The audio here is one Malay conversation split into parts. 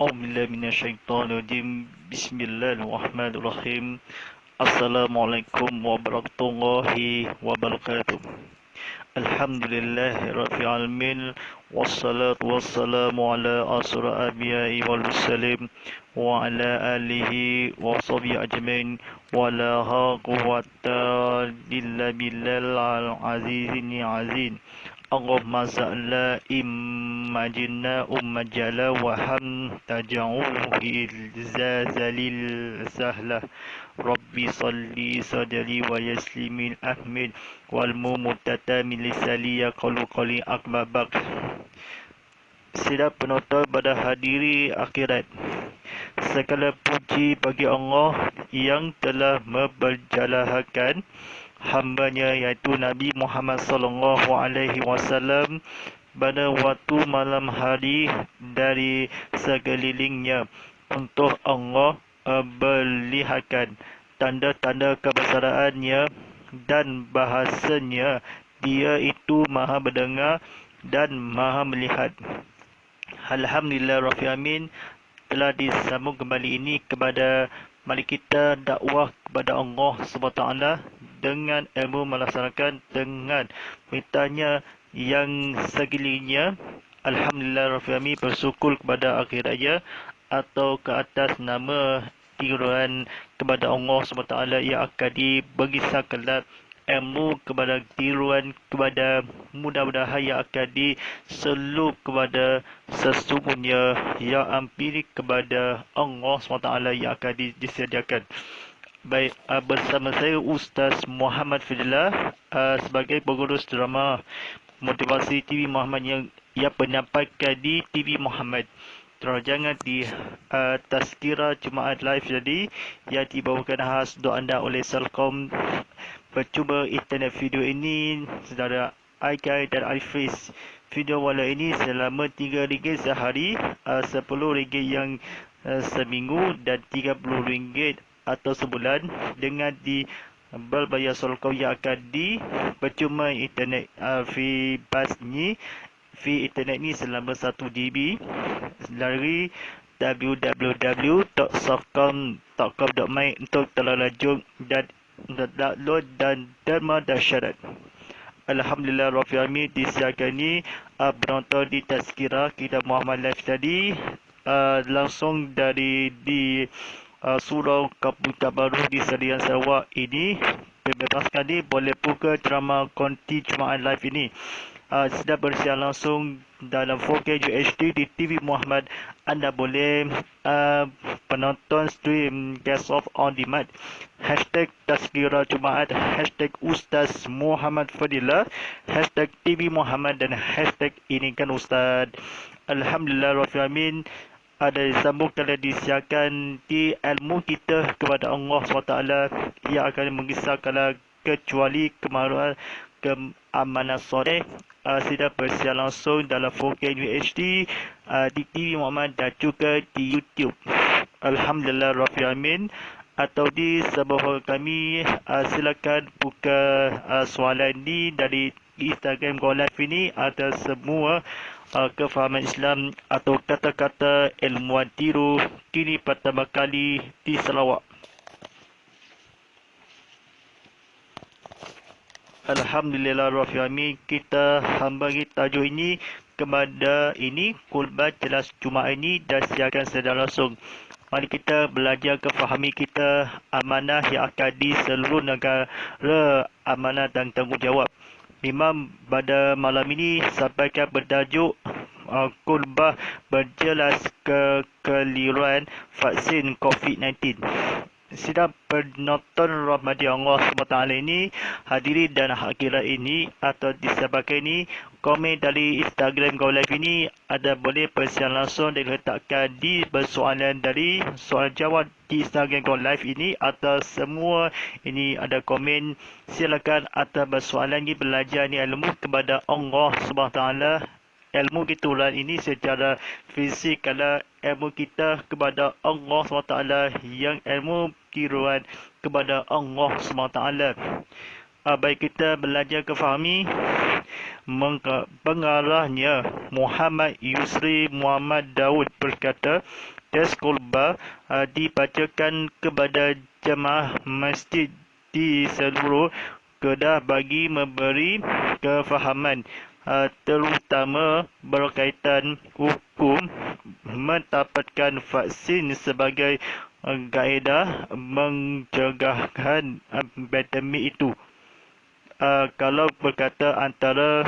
أعوذ بالله من الشيطان الرجيم بسم الله الرحمن الرحيم السلام عليكم ورحمة الله وبركاته الحمد لله رب العالمين والصلاة والسلام على أشرف الأنبياء والمرسلين وعلى آله وصحبه أجمعين ولا قوة إلا بالله العزيز العظيم اللهم صل إمجنا أمجلا وهم تجعوه إلزازل سهلة ربي صلي صدري ويسلم الأحمد والممتتا من لسالي قلي أكبر. Sidang penonton pada hadiri akhirat, segala puji bagi Allah yang telah memperjalahakan hambanya iaitu Nabi Muhammad sallallahu alaihi wasallam pada waktu malam hari dari sekelilingnya untuk Allah melihatkan tanda-tanda kebesarannya dan bahasanya dia itu maha mendengar dan maha melihat. Alhamdulillah Rabbil Alamin, telah disambung kembali ini kepada mari kita dakwah kepada Allah SWT dengan ilmu melaksanakan dengan perintahnya yang sekelilingnya. Alhamdulillah Rabbil Alamin, bersyukur kepada akhir raya atau ke atas nama tiruan kepada Allah SWT yang akan diberi sekalian ilmu kepada tiruan kepada mudah-mudahan yang akan diselup kepada sesungguhnya yang empirik kepada Allah SWT yang akan disediakan. Baik, bersama saya Ustaz Muhammad Fidillah sebagai pengurus drama motivasi TV Muhammad yang penyampaikan di TV Muhammad. Teranjangan di Tazkirah Jumaat Live jadi yang dibawakan khas untuk anda oleh Selcom. Percuma internet video ini saudara iGuide dan iFace. Video wala ini selama RM3 sehari, RM10 yang seminggu dan RM30 atau sebulan dengan di berbayar Selcom yang akan di percuma internet fee bas ni. Fee internet ni selama 1 GB dari www.selcom.com.my untuk telah lanjut dan download dan derma dahsyarat. Alhamdulillah Rabbil Alamin, disiarkan ni penonton di Tazkirah kita Muhammad Live tadi langsung dari di Surau Kampung Tabaru di Serian Sarawak ini. Bebaskan ni boleh buka drama konti Jumaat Live ini. Sedang bersiar langsung dalam 4K UHD di TV Muhammad. Anda boleh penonton stream guest of on demand. Hashtag Tazkirah Jumaat, hashtag Ustaz Muhammad Fadillah, hashtag TV Muhammad dan hashtag ini kan Ustaz. Alhamdulillah Rabbil Alamin, ada sambung telah disiarkan di ilmu kita kepada Allah SWT yang akan mengisahkan kecuali kemaruan keamanan sore. Sidang bersiar langsung dalam 4K UHD di TV Muhammad dan juga di YouTube. Alhamdulillah Rabbil Alamin. Atau di sebuah kami silakan buka soalan ini dari Instagram Go Live ini. Ada semua kefahaman Islam atau kata-kata ilmuwan tiru kini pertama kali di Sarawak. Alhamdulillah Rabbil Alamin, kita bagi tajuk ini kepada ini khutbah jelas Jumaat ini dan siarkan secara langsung. Mari kita belajar kefahami kita amanah yang akan di seluruh negara, amanah dan tanggungjawab. Imam pada malam ini sampaikan bertajuk khutbah berjelas kekeliruan vaksin COVID-19. Sidang penonton rahmati Allah SWT ini, hadiri dan akhirat ini atau disebabkan ini, komen dari Instagram Go Live ini ada boleh persiaran langsung diletakkan di bersoalan dari soalan jawab di Instagram Go Live ini atau semua ini ada komen. Silakan atau bersoalan ini belajar ni ilmu kepada Allah SWT. Ilmu kita ulang ini secara fisik kalau ilmu kita kepada Allah SWT yang ilmu tiruan kepada Allah SWT. Baik kita belajar kefahami pengarahnya Muhammad Yusri Muhammad Daud berkata, teks khutbah dibacakan kepada jemaah masjid di seluruh Kedah bagi memberi kefahaman terutama berkaitan hukum mendapatkan vaksin sebagai kaedah mencegahkan pandemik itu. Kalau berkata antara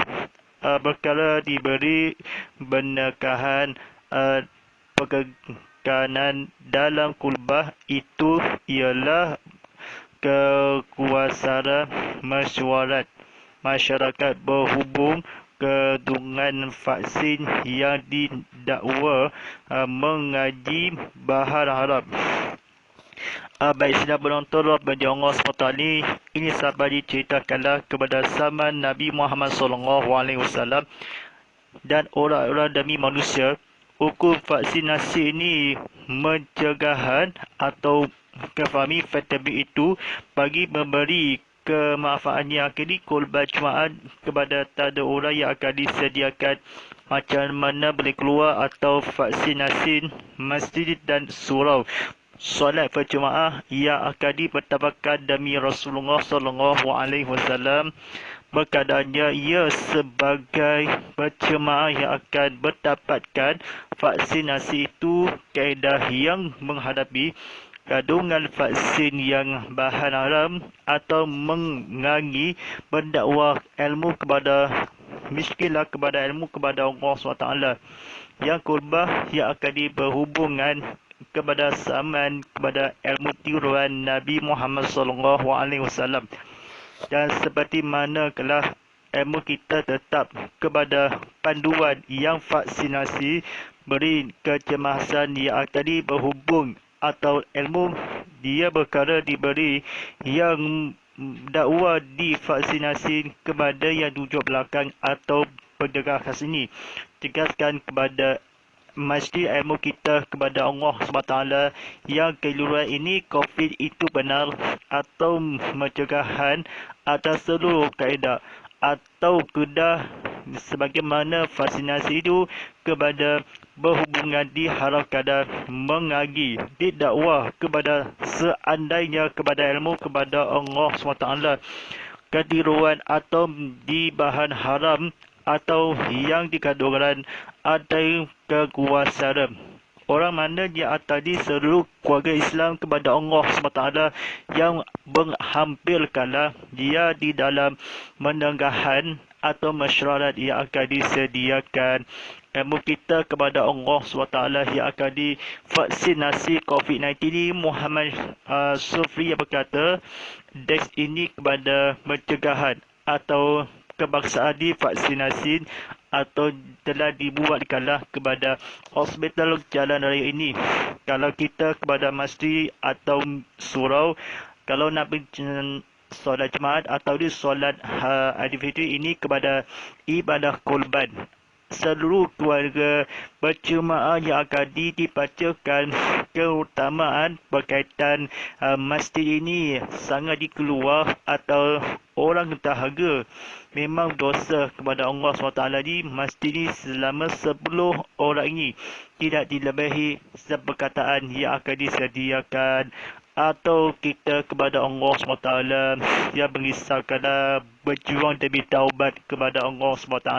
perkara diberi penekanan penekanan dalam khutbah itu ialah kekuasaan mesyuarat masyarakat berhubung kandungan vaksin yang didakwa mengaji bahan haram. Baik, sedang penonton bagi Allah SWT, ini sahabat diceritakanlah kepada zaman Nabi Muhammad SAW dan orang-orang demi manusia. Hukum vaksinasi ini mencegahan atau kefahami pandemik itu bagi memberi kemanfaatan yang akan dikorban Jumaat kepada tak ada orang yang akan disediakan macam mana boleh keluar atau vaksinasi masjid dan surau. Solat berjemaah yang akan dipertabakan demi Rasulullah SAW berkadanya ia sebagai berjemaah yang akan mendapatkan vaksinasi itu kaedah yang menghadapi kandungan vaksin yang bahan haram atau mengangi mendakwa ilmu kepada miskinlah kepada ilmu kepada Allah SWT yang khutbah yang akan berhubungan kepada zaman kepada ilmu tiruan Nabi Muhammad SAW dan seperti mana kelah ilmu kita tetap kepada panduan yang vaksinasi beri kecemasan yang tadi berhubung atau ilmu dia perkara diberi yang dakwa divaksinasi kepada yang duduk belakang atau pendengar khas ini tegaskan kepada masjid ilmu kita kepada Allah SWT yang keliruan ini COVID itu benar atau pencegahan atas seluruh kaedah atau kedah sebagaimana vaksinasi itu kepada berhubungan diharap kadar mengagi didakwa kepada seandainya kepada ilmu kepada Allah SWT ketiruan atau di bahan haram atau yang dikandungkan ada kekuasaan orang mana dia tadi seluruh keluarga Islam kepada Allah SWT yang menghampirkanlah dia di dalam menenggahan atau masyarakat yang akan disediakan ilmu kita kepada Allah SWT yang akan divaksinasi COVID-19 ini. Muhammad Sufri yang berkata deks ini kepada pencegahan atau kebangsaan divaksinasi atau telah dibuatkanlah kepada hospital jalan raya ini. Kalau kita kepada masjid atau surau, kalau nak solat Jumaat atau di solat Aidilfitri ini kepada ibadah korban. Seluruh keluarga berjemaah yang akan dibacakan keutamaan berkaitan masjid ini sangat dikeluar atau orang dahaga memang dosa kepada Allah SWT di masjid ini selama 10 orang ini tidak dilebihi seperkataan yang akan disediakan atau kita kepada Allah SWT yang mengisahkanlah berjuang demi taubat kepada Allah SWT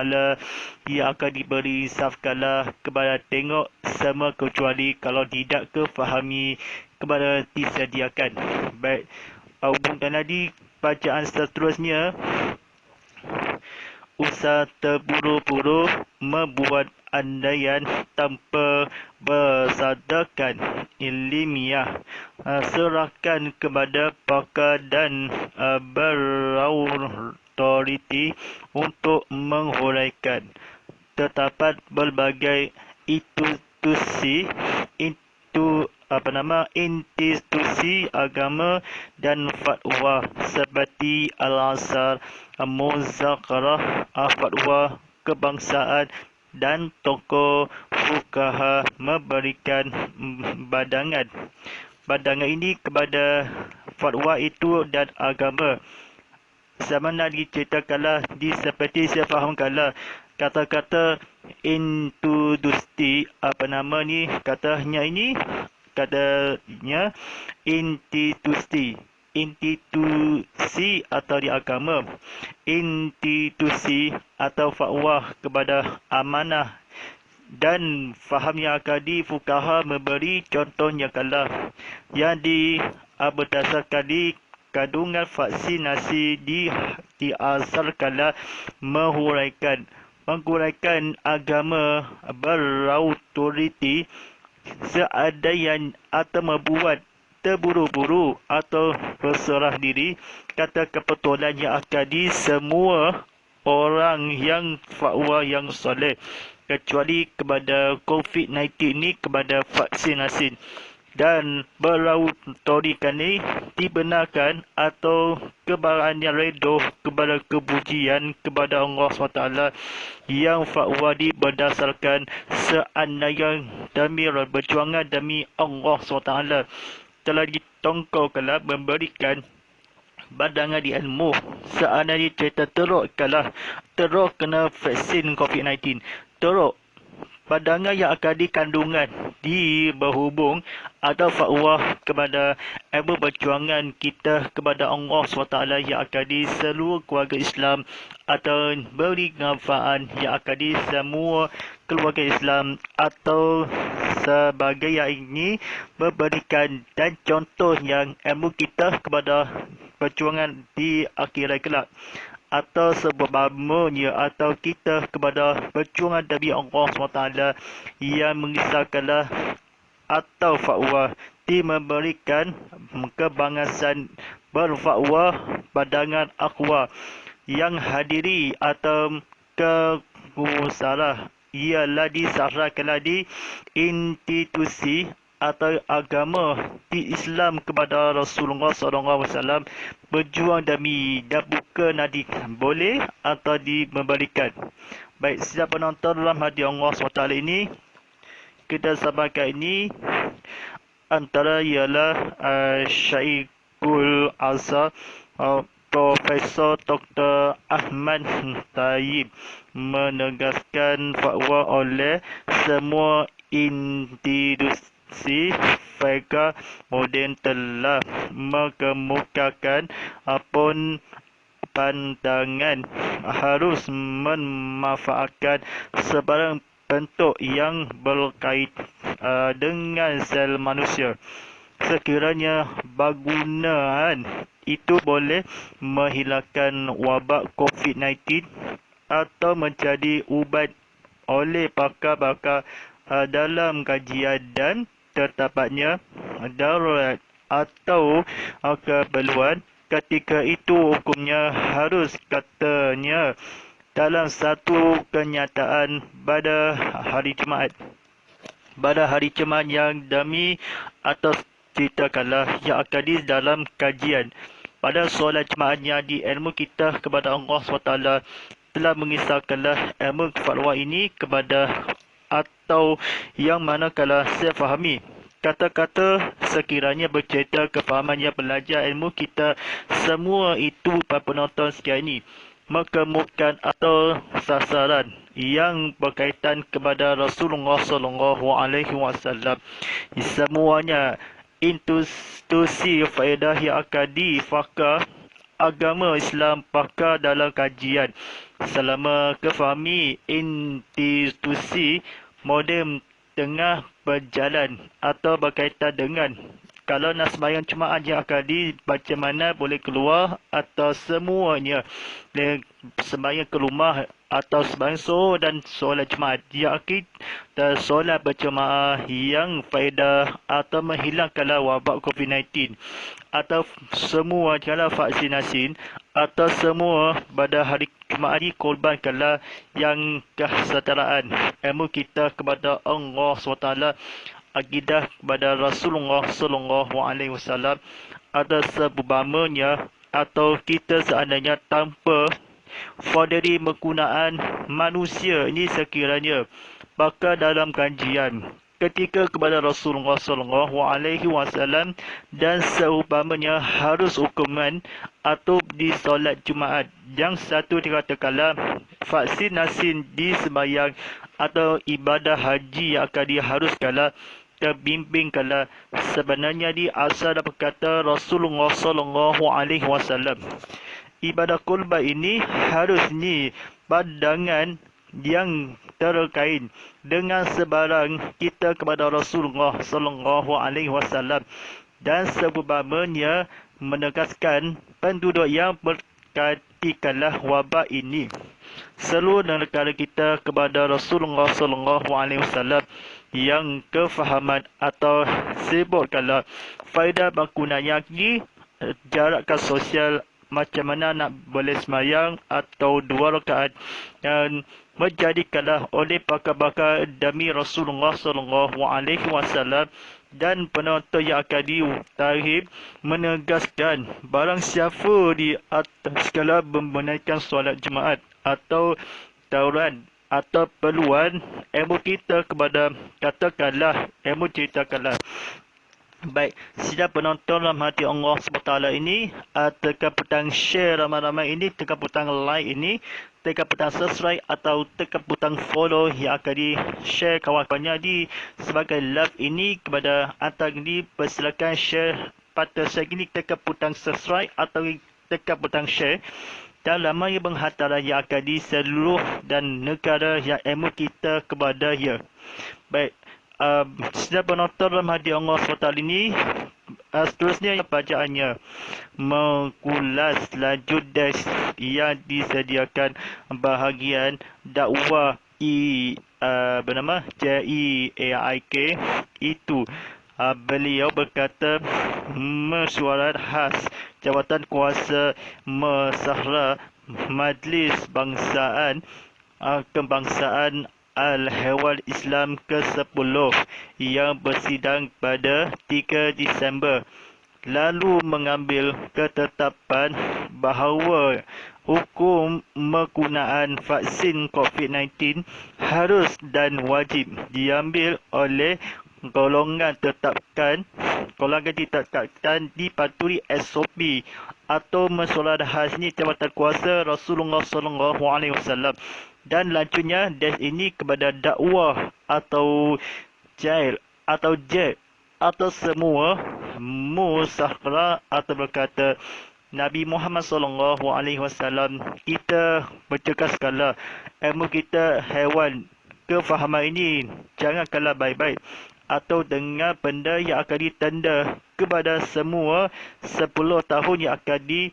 yang akan diberi insafkanlah kepada tengok semua kecuali kalau tidak kefahami kepada disediakan. Baik, hubungkan tadi bacaan seterusnya. Usaha terburu-buru membuat andaian tanpa bersadarkan ilmiah. Serahkan kepada pakar dan berautoriti untuk menghuraikan. Terdapat berbagai institusi institusi agama dan fatwa seperti Al-Azhar, Muzakarah, fatwa kebangsaan dan tokoh fuqaha memberikan pandangan ini kepada fatwa itu dan agama. Sama nak diceritakanlah seperti saya fahamkanlah kata-kata intudusti, apa nama ni, katanya institusi, institusi atau di agama, institusi atau fatwa kepada amanah dan fahamnya akadi fukaha memberi contohnya kalah yang berdasarkan di kandungan vaksinasi diasarkanlah menguraikan agama berautoriti seadanya atau membuat terburu-buru atau berserah diri kata kebetulan yang akadi semua orang yang fatwa yang soleh kecuali kepada COVID-19 ni, kepada vaksinasi dan berautorikan ni dibenarkan atau kebaraan yang redoh kepada kepujian kepada Allah SWT yang fatwa di berdasarkan seandainya demi berjuangan demi Allah SWT telah ditongkaukanlah memberikan badangan di ilmu seandainya cerita teruk kena vaksin COVID-19 teruk pandangan yang akan dikandungan di berhubung atau fatwa kepada ilmu perjuangan kita kepada Allah SWT yang akan di seluruh keluarga Islam atau beri manfaat yang akan di semua keluarga Islam atau sebagai yang ini memberikan dan contoh yang ilmu kita kepada perjuangan di akhirat kelak atau sebabnya atau kita kepada perjuangan demi Allah SWT yang mengisahkanlah atau fatwa memberikan kebangasan berfatwa pandangan akhwa yang hadiri atau kegusalah ialah disahrakanlah di institusi atau agama di Islam kepada Rasulullah SAW berjuang demi dan bukan nadi boleh atau memberikan. Baik, setiap penonton dalam hati Allah SWT ini kita sampaikan ini antara ialah Syekhul Azhar Profesor Dr. Ahmad Taib menegaskan fatwa oleh semua institusi fiqh moden telah mengemukakan pun pandangan harus memanfaatkan sebarang bentuk yang berkait dengan sel manusia. Sekiranya penggunaan itu boleh menghilangkan wabak COVID-19 atau menjadi ubat oleh pakar-pakar dalam kajian dan terdapatnya darurat atau keperluan ketika itu hukumnya harus katanya dalam satu kenyataan pada hari Jumaat yang demi atau ceritakanlah yang akan di dalam kajian pada solat Jumaatnya di ilmu kita kepada Allah SWT telah mengisahkanlah ilmu fatwa ini kepada atau yang manakala saya fahami kata-kata sekiranya bercerita kefahamannya belajar ilmu kita semua itu para penonton sekalian ini mengemukakan atau sasaran yang berkaitan kepada Rasulullah SAW. Semuanya institusi faedah yang akan difakar agama Islam pakar dalam kajian selama kefahami institusi moden tengah berjalan atau berkaitan dengan kalau nak sembahyang Jumaat yang akan dibaca mana boleh keluar atau semuanya sembahyang ke rumah atau sembahyang Zuhur dan solat Jumaat yang akhir dan solat berjemaah yang faedah atau menghilangkanlah wabak COVID-19 atau semua jalan vaksinasi atau semua pada hari Jumaat ini korbankanlah yang kesetaraan ilmu kita kepada Allah SWT akidah kepada Rasulullah SAW ada sebabnya atau kita seandainya tanpa fadri penggunaan manusia ini sekiranya bakal dalam kajian ketika kepada Rasulullah sallallahu alaihi wasallam, dan seumpamanya harus hukuman atau di solat Jumaat. Yang satu dikatakanlah vaksinasi di sembahyang atau ibadah haji yang akan diharuskanlah terbimbingkanlah. Sebenarnya di asal dan perkata Rasulullah sallallahu alaihi wasallam, ibadah kurban ini harusnya pandangan yang terkait dengan sebarang kita kepada Rasulullah sallallahu alaihi wasallam, dan seumpamanya menegaskan penduduk yang berkatikanlah wabak ini seluruh negara kita kepada Rasulullah sallallahu alaihi wasallam, yang kefahaman atau sebutkanlah faedah bangunannya di jarakkan sosial, macam mana nak boleh semayang atau 2 rakaat, dan menjadikanlah oleh pakar-pakar demi Rasulullah sallallahu alaihi wasallam, dan penonton yang akan ditarhib menegaskan barang siapa di atas segala membenarkan solat Jumaat atau tauran atau peluan ilmu kita kepada, katakanlah ilmu ceritakanlah. Baik, sidang penonton dalam hati Allah SWT ini, tekan butang share ramai-ramai ini, tekan butang like ini, tekan butang subscribe atau tekan butang follow yang akan di-share kawan-kawannya di sebagai live ini kepada anda ini. Persilakan share pada saya ini, tekan butang subscribe atau tekan butang share, dan lamanya penghantaran yang akan di seluruh dan negara yang ilmu kita kepada ia. Baik, sedang penonton dalam hati Allah SWT ini, seterusnya bacaannya mengulas lanjut des yang disediakan bahagian dakwah bernama JIAIK itu. Beliau berkata, mesyuarat khas Jabatan Kuasa Mesra Majlis Bangsaan Kebangsaan Al-Hewal Islam ke-10 yang bersidang pada 3 Disember lalu mengambil ketetapan bahawa hukum penggunaan vaksin COVID-19 harus dan wajib diambil oleh golongan ditetapkan dipatuhi SOP atau mesyuarat khas ni Jabatan Kuasa Rasulullah sallallahu alaihi wasallam. Dan lanjutnya des ini kepada dakwah atau jail atau jet atau semua musahara, atau berkata Nabi Muhammad sallallahu alaihi wasallam, kita bercakaplah ilmu kita haiwan kefahaman ini jangan kalah baik-baik atau dengan benda yang akan ditanda kepada semua 10 tahun yang akan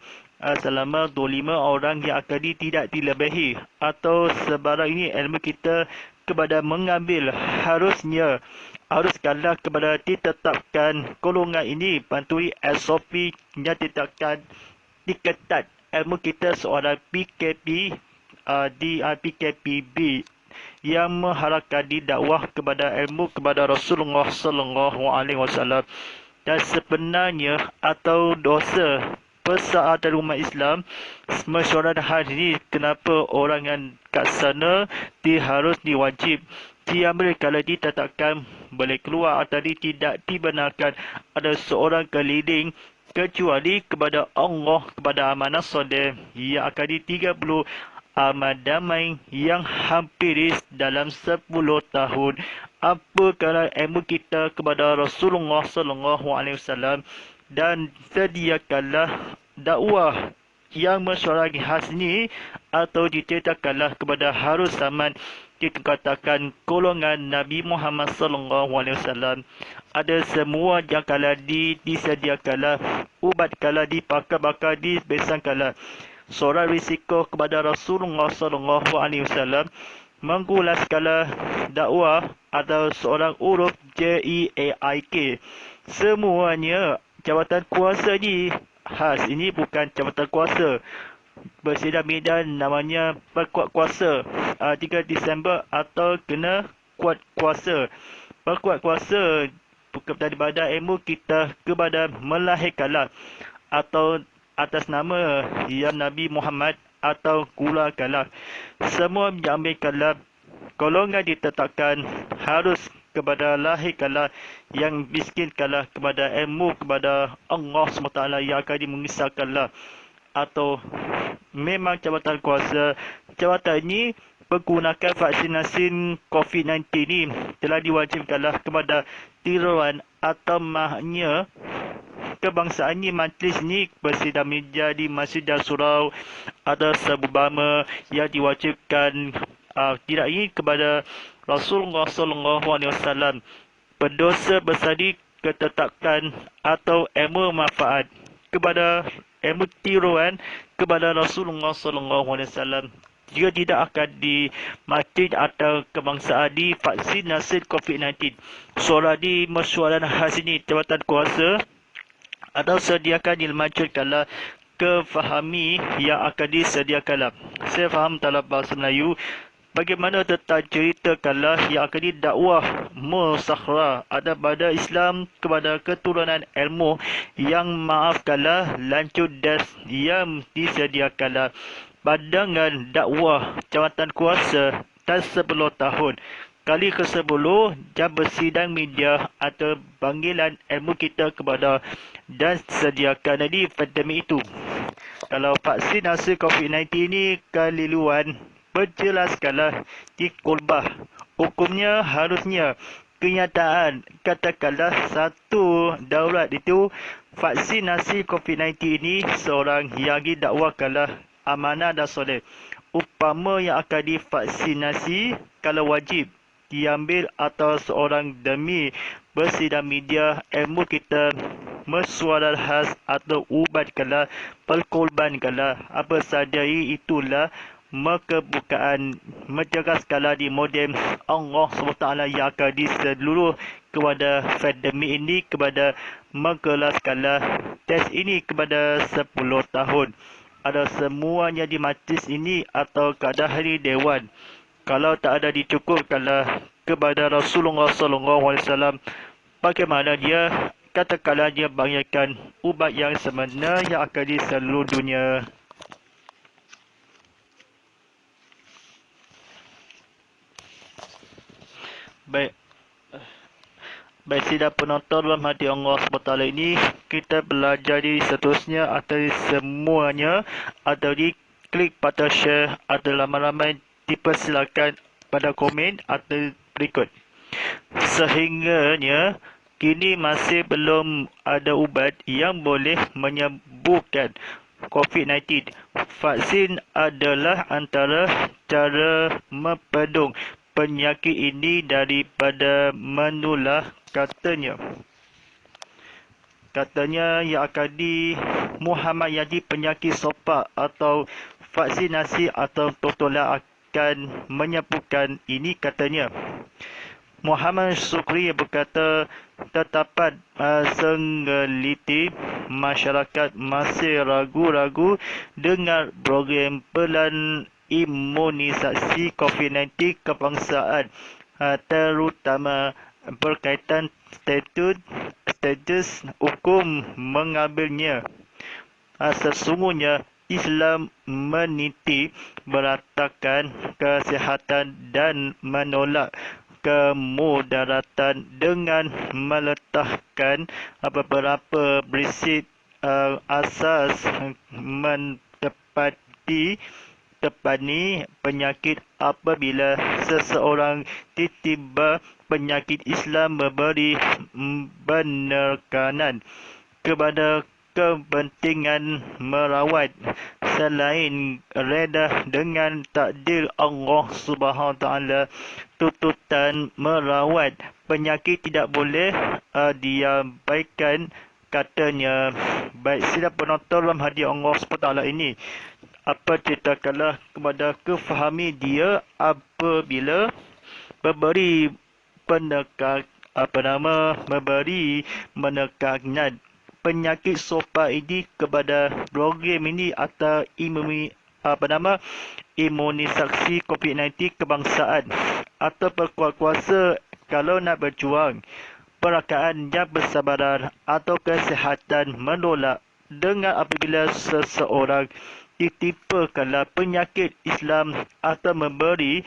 selama 25 orang yang akan tidak dilebihi, atau sebarang ini ilmu kita kepada mengambil haruskanlah kepada ditetapkan golongan ini pantui SOP yang ditetapkan diketat ilmu kita seorang PKP di PKPB yang mengharapkan didakwah kepada ilmu kepada Rasulullah sallallahu alaihi wasallam. Dan sebenarnya atau dosa persatuan umat Islam mesyuarat khas ini, kenapa orang yang kat sana harus diwajib diambil kalau ditetapkan boleh keluar atau tidak dibenarkan ada seorang keliling kecuali kepada Allah, kepada amanah soleh yang akan di 30 amal damai yang hampir dalam 10 tahun. Apa kalau ilmu kita kepada Rasulullah sallallahu alaihi wasallam, dan sediakanlah dakwah yang mesyuarat khas ini atau diceritakanlah kepada harus zaman dikatakan golongan Nabi Muhammad sallallahu alaihi wasallam. Ada semua yang kala disediakanlah ubat kala dipakar-bakar dibesangkanlah seorang risiko kepada Rasulullah sallallahu alaihi wasallam mengulas kala dakwah atau seorang uruf JIAIK. Semuanya jabatan kuasa ni khas, ini bukan jabatan kuasa bersidang medan namanya perkuat kuasa 3 Disember atau kena kuat kuasa. Perkuat kuasa bukan daripada ilmu kita kepada melahirkanlah atau atas nama yang Nabi Muhammad atau gulakanlah semua diambilkanlah golongan ditetapkan harus kepada lahir kalah, yang miskin kalah kepada ilmu, kepada Allah SWT yang akan dimengisahkanlah. Atau memang jabatan kuasa, jabatan ini menggunakan vaksinasi COVID-19 ini telah diwajibkanlah kepada tiruan atau maknya kebangsaan ni, majlis ni bersidang media di Masjid dan Surau ada sebubama yang diwajibkan tidak ini kepada Rasulullah SAW. Berdosa bersadi ketetapkan atau ilmu manfaat kepada ilmu tiruan kepada Rasulullah SAW. Jika tidak akan di masjid atau kebangsaan di vaksinasi COVID-19. Soalan di mesyuaran khas ini jabatan kuasa atau sediakan dimajukanlah kefahami yang akan disediakanlah. Saya faham dalam bahasa Melayu bagaimana tentang ceritakanlah yang akan didakwah musakhra ada pada Islam kepada keturunan ilmu yang maafkanlah lanjut dan yang disediakanlah pandangan dakwah jawatan kuasa dan 10 tahun. Kali ke-10 jam bersidang media atau panggilan ilmu kita kepada dan sediakan di pandemik itu. Kalau vaksinasi COVID-19 ini keliluan, berjelaskanlah di kulbah. Hukumnya harusnya kenyataan katakanlah satu daulat itu vaksinasi COVID-19 ini seorang yang didakwakanlah amanah dan soleh. Upama yang akan divaksinasi kalau wajib diambil atau seorang demi bersidang media ilmu kita mesyuarat khas atau ubatkanlah perkorbankanlah apa saja itulah kebukaan menjelaskanlah di modem Allah SWT yang akan di seluruh kepada pandemik ini kepada mengkelaskanlah test ini kepada 10 tahun. Ada semuanya di majlis ini atau kadahari dewan. Kalau tak ada dicukupkanlah kepada Rasulullah SAW, bagaimana dia katakanlah dia bangyakan ubat yang sebenar yang akan di seluruh dunia. Baik sidang penonton dalam hati Allah SWT ini, kita belajar di seterusnya atau di semuanya atau di klik pada share atau ramai-ramai dipersilakan pada komen atau berikut. Sehingganya kini masih belum ada ubat yang boleh menyembuhkan COVID-19. Vaksin adalah antara cara mempedung penyakit ini daripada menular, katanya. Katanya yang akan di Muhammad Yadi penyakit sopak atau vaksinasi atau totola akan menyembuhkan ini, katanya. Muhammad Sukri berkata tetapan senggeliti masyarakat masih ragu-ragu dengan program pelan imunisasi COVID-19 kebangsaan terutama berkaitan status hukum mengambilnya. Sesungguhnya Islam meniti meratakan kesihatan dan menolak kemudaratan dengan meletakkan beberapa prinsip asas menepati penyakit. Apabila seseorang tiba penyakit, Islam memberi penekanan kepada kepentingan merawat selain reda dengan takdir Allah Subhanahu Taala. Tuntutan merawat penyakit tidak boleh diabaikan, katanya. Baik sidang penonton dalam hadiah Allah SWT ini, apa ceritakanlah kepada kefahami dia apabila memberi memberi penekanan penyakit sopak ini kepada program ini atau imunisasi COVID-19 kebangsaan atau berkuasa kalau nak berjuang perakaan yang bersabaran atau kesihatan menolak dengan apabila seseorang ditimpakanlah penyakit Islam atau memberi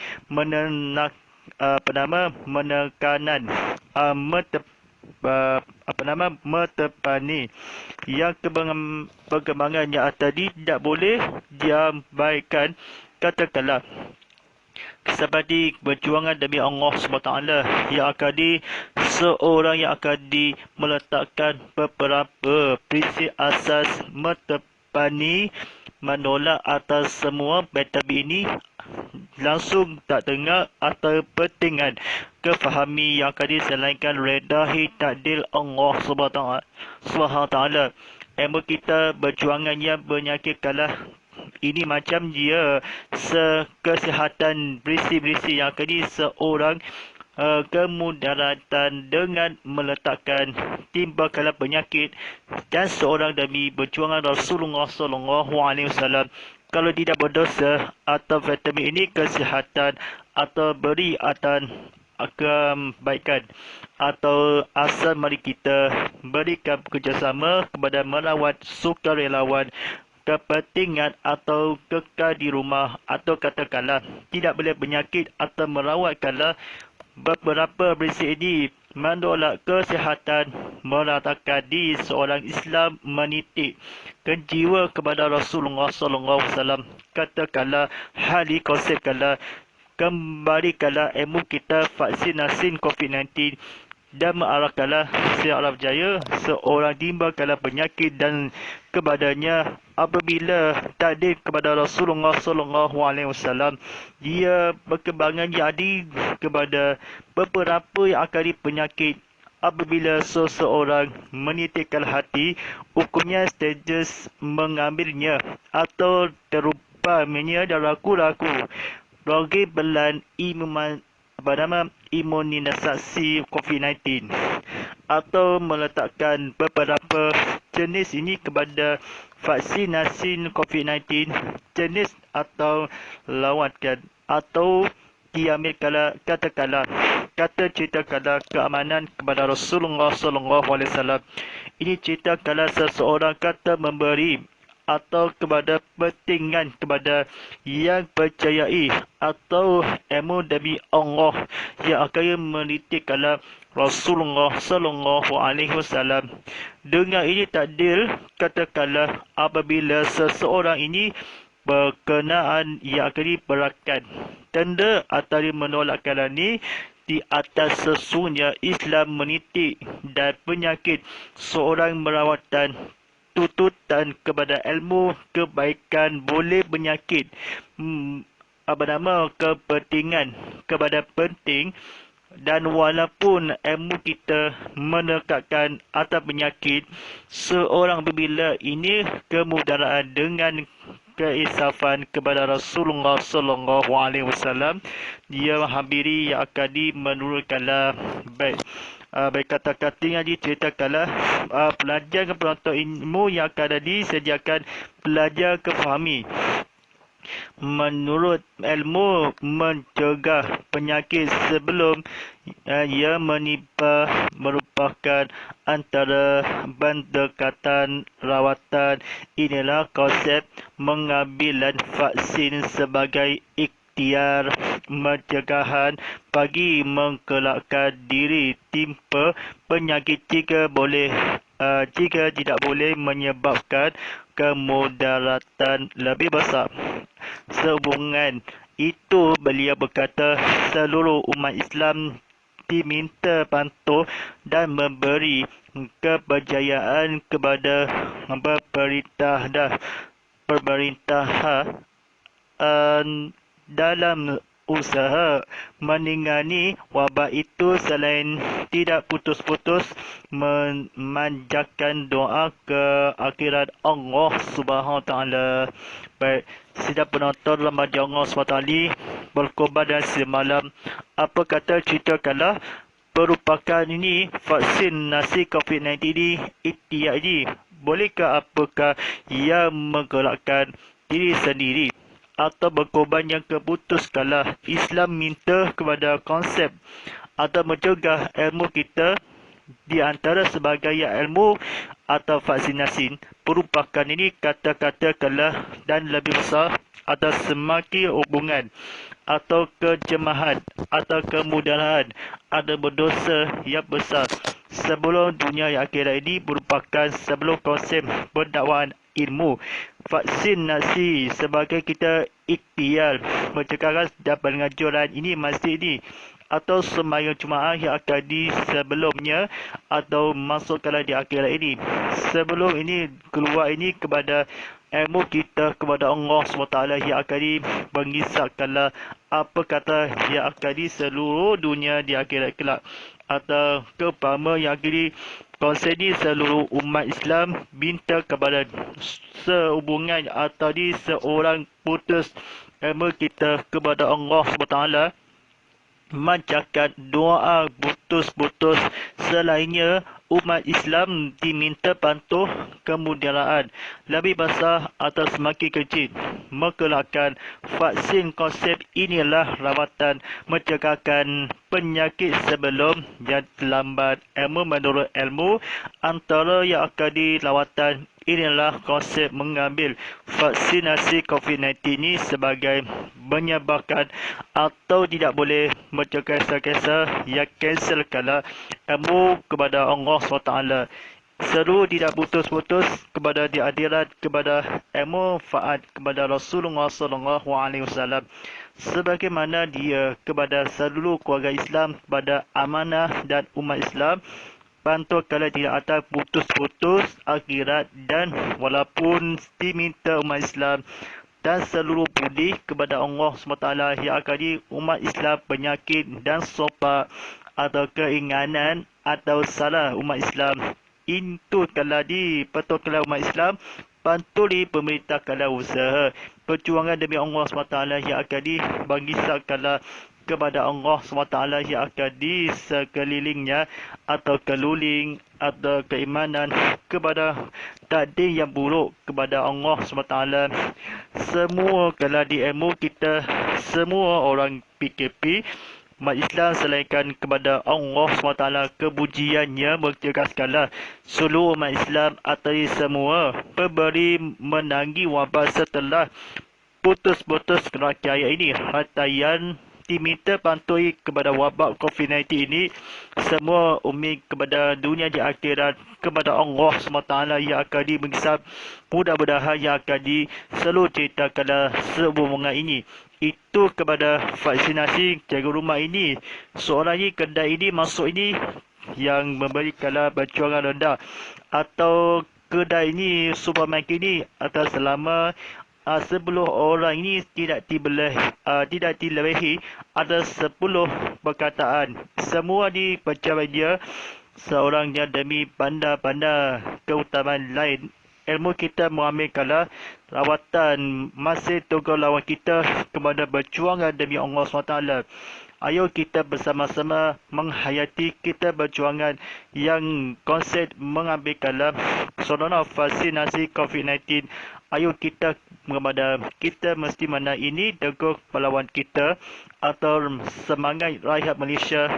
menekanan metepani yang perkembangan yang tadi tidak boleh diabaikan. Katakanlah seperti perjuangan demi Allah SWT yang akan seorang yang akan meletakkan beberapa prinsip asas metepani, menolak atas semua betabi ini langsung tak dengar atau pentingan kefahami yang akan diselainkan redahi takdir Allah SWT. Ilmu kita berjuangan yang penyakit kalah ini macam dia kesihatan berisi-berisi yang akan seorang kemudaratan dengan meletakkan timbalan penyakit dan seorang demi berjuangan Rasulullah SAW. Kalau tidak berdosa atau vitamin ini kesihatan atau beriatan kebaikan atau asal mari kita berikan kerjasama kepada merawat sukarelawan kepentingan atau kekal di rumah atau katakanlah tidak boleh penyakit atau merawatkanlah beberapa prinsip ini menolak kesihatan meratakan di seorang Islam menitik kejiwa kepada Rasulullah SAW. Katakanlah hali konsepkanlah kembalikanlah ilmu kita vaksinasi COVID-19 dan mengarahkanlah secara berjaya seorang timbakanlah penyakit dan kepadanya apabila takdir kepada Rasulullah SAW. Dia perkembangan jadi kepada beberapa yang akan penyakit apabila seseorang menitikkan hati, hukumnya status mengambilnya atau terupamanya dan ragu-ragu bagi belan imunisasi COVID-19 atau meletakkan beberapa jenis ini kepada vaksinasi COVID-19 jenis atau lawankan atau diambilkanlah ceritakanlah keamanan kepada Rasulullah SAW. Ini ceritakanlah seseorang kata memberi atau kepada pentingan kepada yang percayai atau ilmu demi Allah yang akan menitikkanlah Rasulullah SAW. Dengan ini takdir katakanlah apabila seseorang ini berkenaan yang akan diberikan tanda atau menolakkan ini di atas sesungguhnya Islam menitik dan penyakit seorang merawatan tututan kepada ilmu kebaikan boleh penyakit kepentingan kepada penting dan walaupun ilmu kita menekatkan atas penyakit seorang bila ini kemudaraan dengan keisafan kepada Rasulullah SAW dia menghampiri yang akan menurunkanlah baik kata-kata yang diceritakanlah pelajar ke penonton ilmu yang akan disediakan pelajar kefahami menurut ilmu mencegah penyakit sebelum ia menimpa merupakan antara pendekatan rawatan. Inilah konsep mengambilan vaksin sebagai ikhtiar pencegahan bagi mengelakkan diri timpa penyakit jika tidak boleh menyebabkan kemudaratan lebih besar. Sehubungan itu beliau berkata seluruh umat Islam diminta patuh dan memberi kepercayaan kepada pemerintahan dalam usaha menangani wabak itu selain tidak putus-putus memanjatkan doa ke akhirat Allah SWT. Baik, sidang penonton remaja Allah SWT berkorban dan semalam apa kata ceritakanlah merupakan ini vaksinasi COVID-19 ini ikhtiar ini. Bolehkah apakah ia menggerakkan diri sendiri atau berkorban yang keputuskanlah Islam minta kepada konsep atau mencegah ilmu kita di antara sebagai ilmu atau vaksinasi merupakan ini kata-kata kalah dan lebih besar atau semakin hubungan atau kejemahan atau kemudahan ada berdosa yang besar. Sebelum dunia yang akhirat ini merupakan sebelum konsep pendakwaan ilmu. Vaksinasi sebagai kita ikhtiar mencegah dan pengajuran ini masih ini atau sembahyang Jumaat yang akan di sebelumnya atau masuk kalau di akhirat ini. Sebelum ini keluar ini kepada ilmu kita kepada Allah SWT yang akan mengisahkanlah apa kata yang akan di seluruh dunia di akhirat kelak atau kepama yang akan konsep di seluruh umat Islam minta kepada sehubungan atau di seorang putus ilmu kita kepada Allah SWT mancakan doa putus-putus selainnya umat Islam diminta patuh kemudaraan lebih besar atau semakin kecil. Mengelakkan vaksin konsep inilah rawatan mencegahkan penyakit sebelum yang terlambat. Ilmu menurut ilmu antara yang akan dilawatan inilah konsep mengambil vaksinasi COVID-19 ini sebagai menyebabkan atau tidak boleh mencegah yang cancel kalau ilmu kepada Allah SWT. Seru tidak putus-putus kepada dihadirat kepada ilmu faat kepada Rasulullah SAW sebagaimana dia kepada seluruh keluarga Islam kepada amanah dan umat Islam bantu kalau tidak ada putus-putus akhirat dan walaupun diminta umat Islam dan seluruh budi kepada Allah SWT yang akan di umat Islam penyakit dan sopak atau keinginan atau salah umat Islam itu kalau dipetulkan umat Islam pantuli pemerintah kalau usaha perjuangan demi Allah SWT yang akan dibagisakanlah kepada Allah SWT yang akan di sekelilingnya atau keluling atau keimanan kepada takdir yang buruk kepada Allah SWT. Semua kalau di ilmu kita semua orang PKP umat Islam selainkan kepada Allah SWT kepujiannya mencegaskanlah seluruh umat Islam atau semua pemberi menanggi wabak setelah putus-putus kerajaan ini hatayan diminta pantui kepada wabak COVID-19 ini semua umi kepada dunia di akhirat kepada Allah SWT yang akan mengisap mudah-mudahan yang akan selalu ceritakan sehubungan ini itu kepada vaksinasi jaga rumah ini seorang ini kedai ini masuk ini yang memberikanlah berjuangan rendah atau kedai ini supermarket ini atas selama 10 orang ini tidak dilebihi ada 10 perkataan semua dipercaya dia seorangnya demi banda-banda keutamaan lain ilmu kita mengambilkanlah rawatan masih tunggu lawan kita kepada berjuangan demi Allah SWT. Ayo kita bersama-sama menghayati kita berjuangan yang konsep mengambilkanlah sonono vaksinasi COVID-19. Ayo kita kepada kita mesti mana ini teguh pahlawan kita atau semangat rakyat Malaysia.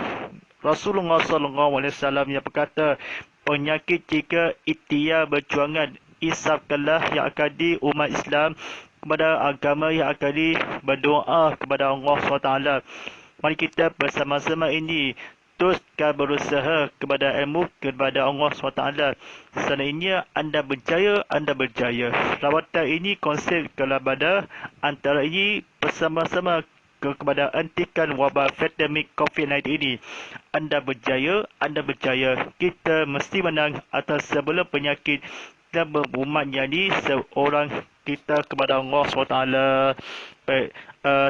Rasulullah SAW yang berkata penyakit jika ikhtiar berjuangan isapkanlah yang akan di umat Islam kepada agama yang akan di berdoa kepada Allah SWT. Mari kita bersama-sama ini teruskan berusaha kepada ilmu kepada Allah SWT. Seandainya anda berjaya, anda berjaya. Rawatan ini konsep kepada antara ini bersama-sama kepada hentikan wabak pandemik COVID-19 ini. Anda berjaya, anda berjaya. Kita mesti menang atas sebelum penyakit dan berumat jadi seorang kita kepada Allah SWT. Baik,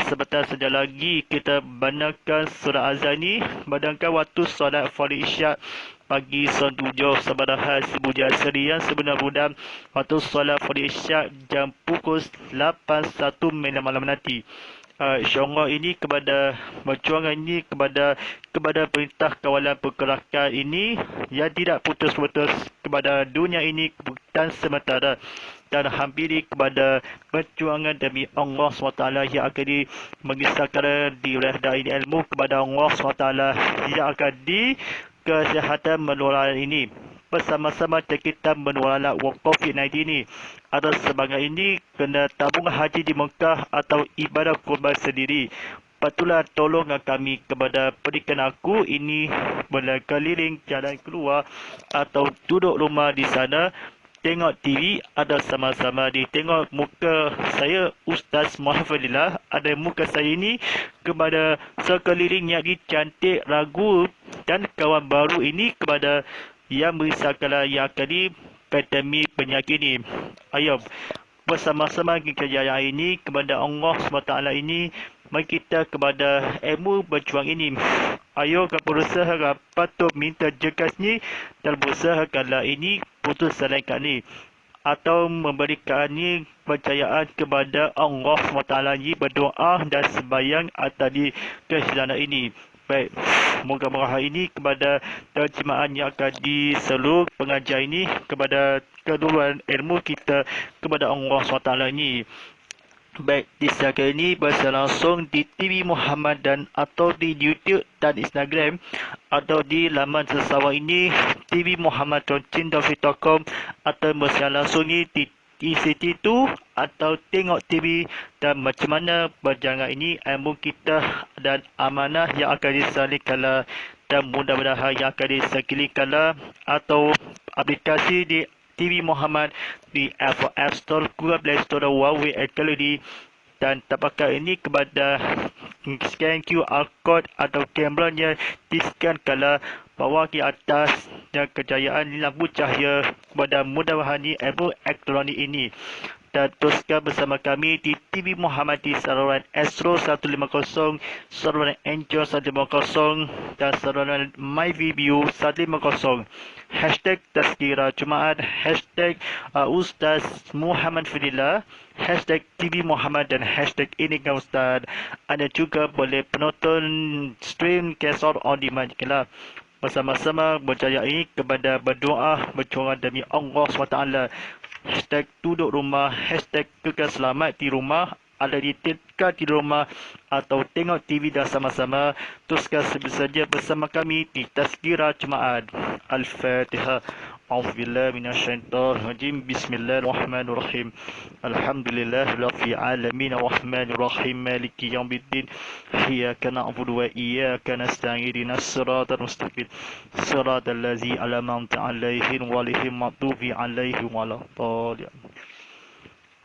sebentar saja lagi kita benarkan surah azan ni. Badangkan waktu solat fardhu isyak pagi son 7 sabarahan sebuja serian sebenar-benar waktu solat fardhu isyak jam pukul 8.1 malam nanti. InsyaAllah ini kepada perjuangan ini kepada perintah kawalan pergerakan ini yang tidak putus-putus kepada dunia ini dan sementara dan hampiri kepada perjuangan demi Allah SWT yang akan mengisahkan di redha ini ilmu kepada Allah SWT yang akan di kesihatan menular ini bersama-sama kita menular COVID-19 ini. Atas sebagai ini kena tabung haji di Mekah atau ibadah kurban sendiri. Patulah tolong kami kepada berikan aku ini berkeliling jalan keluar atau duduk rumah di sana, tengok TV, ada sama-sama di tengok muka saya Ustaz Muhammad Fadilah, ada muka saya ini kepada sekeliling yang cantik, ragu dan kawan baru ini kepada yang merisaukan yang akan pandemi penyakit ini. Ayo bersama-sama kita jaya ini kepada Allah SWT ini, mari kita kepada ilmu berjuang ini. Ayo kita berusaha patut minta jekas ni dan berusaha kalau ini putus salahkan ni atau memberikan ni percayaan kepada Allah SWT ni, berdoa dan sembahyang atas di kehilangan ini. Baik, moga-moga hari ini kepada terjemahan yang akan di seluruh pengajar ini, kepada keduluan ilmu kita kepada Allah SWT ini. Baik, di sekarang ini berasa langsung di TV Muhammad dan atau di YouTube dan Instagram atau di laman sesawang ini tvmuhammad.com atau berasa langsung di ICT2 atau tengok TV dan macam mana berjalan ini ilmu kita dan amanah yang akan disalihkan dan mudah-mudahan yang akan disekilikan atau aplikasi di TV Muhammad di App Store, Google Play Store, Huawei Academy dan tampakkan ini kepada scan QR code atau kameranya di-scan kala bawah ke atas dan kejayaan lampu cahaya kepada mudah-mudahan ilmu elektronik ini. Dan teruskan bersama kami di TV Muhammad di saluran Astro 150, saluran Angel 150 dan saluran MyView 150. Hashtag Tazkirah Jumaat, hashtag Ustaz Muhammad Fadilah, hashtag TV Muhammad dan hashtag Ini Kan Ustaz. Anda juga boleh penonton stream Kesor on demand kita. Bersama-sama berjaya ini kepada berdoa berjuang demi Allah SWT. Hashtag duduk rumah, hashtag kekal selamat di rumah, ada di tingkat di rumah atau tengok TV dah sama-sama. Teruskan saja bersama kami di Tazkirah Jumaat. Al-Fatihah. A'udzubillahi minasyaitonirrajim. Bismillahirrahmanirrahim. Alhamdulillahirabbil alamin arrahmanirrahim maliki yaumiddin. Iyyaka na'budu wa iyyaka nasta'in. Ihdinas siratal mustaqim. Siratal ladzina an'amta 'alaihim ghairil maghdubi 'alaihim waladdallin.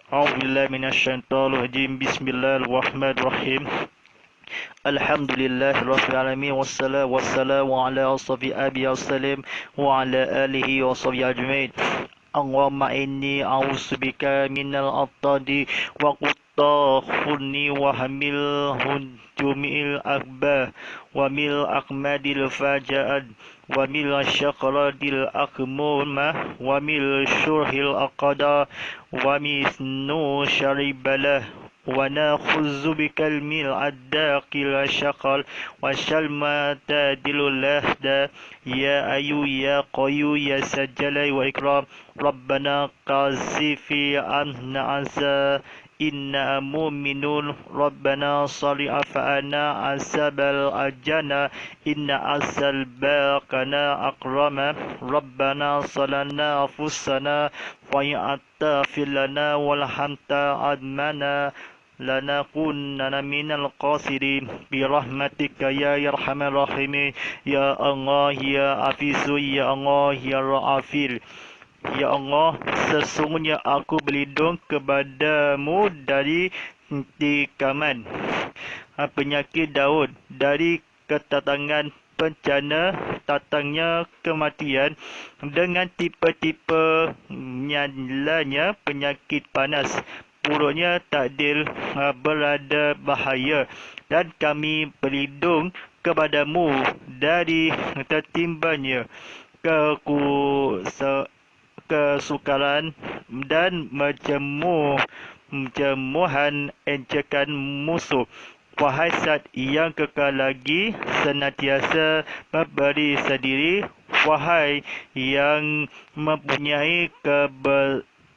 A'udzubillahi minasyaitonirrajim. Bismillahirrahmanirrahim. Alhamdulillahirabbil alamin wassalatu wassalamu ala ashabi abi wasallam wa ala alihi wa sahbihi ajmain. Allahumma inni a'udzubika minal atadi wa quttakhunni wa hamil jumil akbar wa mil akmadil faja'ad wa mil syaqradil akmumah wa mil syurhil aqada wa misnu syaribalah wa nakhudzu bikal mil addaqil syaqal wa syalma tadilul lahda ya ayu ya qayu ya sajjalai wa ikram rabbana qazifi anna asa inna mu'minun rabbana salli afa'ana asabal ajana inna asal baqana akrama rabbana salana afusana wa ya'ta filana walhamta admana lanakunanna minal qasirin birahmatika ya arhamar rahimin ya Allah ya Afizu ya Allah ya Ra'afil. Ya Allah, sesungguhnya aku berlindung kepadamu dari tikaman penyakit Daud, dari ketatangan bencana, datangnya kematian, dengan tipe-tipe nyalanya penyakit panas, buruknya takdir berada bahaya, dan kami berlindung kepadamu dari tertimbanya kesukaran dan menjemuhan encekan musuh. Wahai Zat yang kekal lagi senantiasa memberi sendiri, wahai yang mempunyai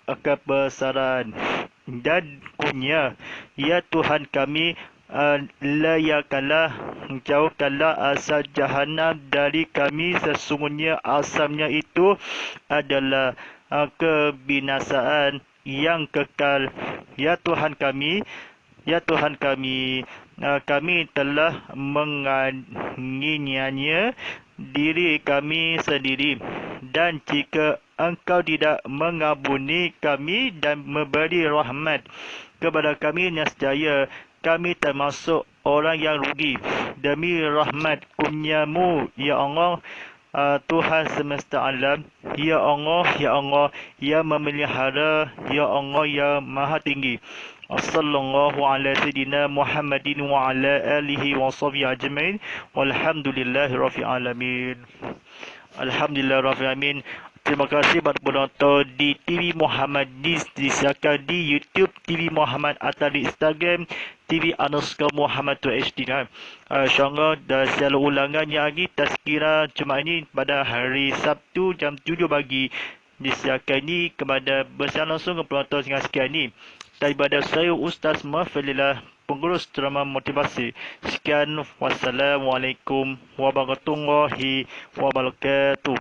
kebesaran dan kurnia, ya Tuhan kami, layakkanlah, jauhkanlah asap jahanam dari kami, sesungguhnya asapnya itu adalah kebinasaan yang kekal. Ya Tuhan kami, kami telah menganiaya diri kami sendiri. Dan jika engkau tidak mengampuni kami dan memberi rahmat kepada kami, nescaya kami termasuk orang yang rugi. Demi rahmat kurniamu, ya Allah, Tuhan semesta alam, ya Allah, ya Allah, yang memelihara, ya Allah, yang maha tinggi. Sallallahu ala sayyidina Muhammadin wa ala alihi wa sahbihi ajma'in. Walhamdulillahi rabbil alamin. Alhamdulillah rabbil alamin. Terima kasih kepada penonton di TV Muhammad disiarkan di YouTube TV Muhammad atau di Instagram TV_Muhammad tu HD. InsyaAllah dan siaran ulangannya lagi tazkirah Jumaat ini pada hari Sabtu jam 7 pagi disiarkan ini kepada bersiaran langsung ke penonton dengan sekian ini. Daripada saya Ustaz Mahfilillah, pengurus drama motivasi. Sekian, wassalamualaikum warahmatullahi wabarakatuh.